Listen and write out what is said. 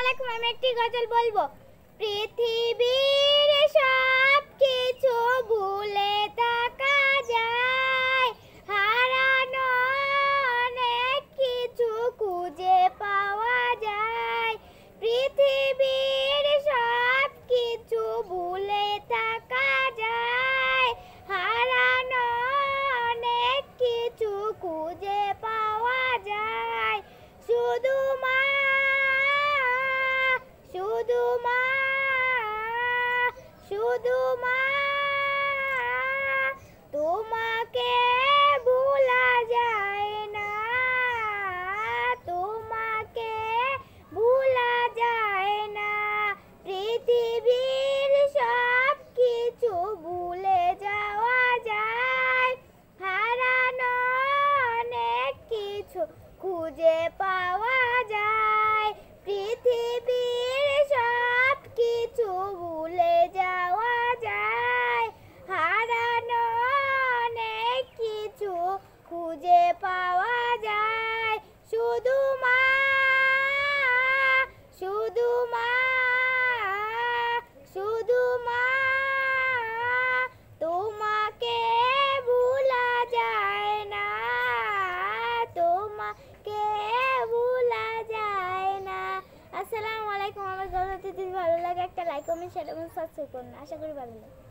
আলাইকুম। আমি একটি গজল বলবো। পৃথিবীর সব কিছু ভুলে থাকা যায়, হারানো অনেক কিছু খুঁজে পাওয়া যায়। পৃথিবীর সব কিছু ভুলে থাকা যায়, হারানো অনেক কিছু খুঁজে পাওয়া যায়। শুধু মা, শুধু মা, শুধু মা, তোমাকে ভোলা যায় না, তোমাকে ভোলা যায় না। পৃথিবীর সব কিছু ভুলে যাওয়া যায়, হারানো অনেক কিছু খুঁজে পাওয়া যায়। পৃথিবীর সব কিছু ভুলে যাওয়া যায়, হারানো অনেক কিছু খুঁজে পাওয়া যায়। শুধু মা, শুধু মা, শুধু মা, তোমাকে ভোলা যায় না, তোমাকে ভোলা যায় না। আসসালামু আলাইকুম। আমার গল্পটি যদি ভালো লাগে একটা লাইক কমেন্ট শেয়ার এবং সাবস্ক্রাইব করুন। আশা করি ভালো লাগে।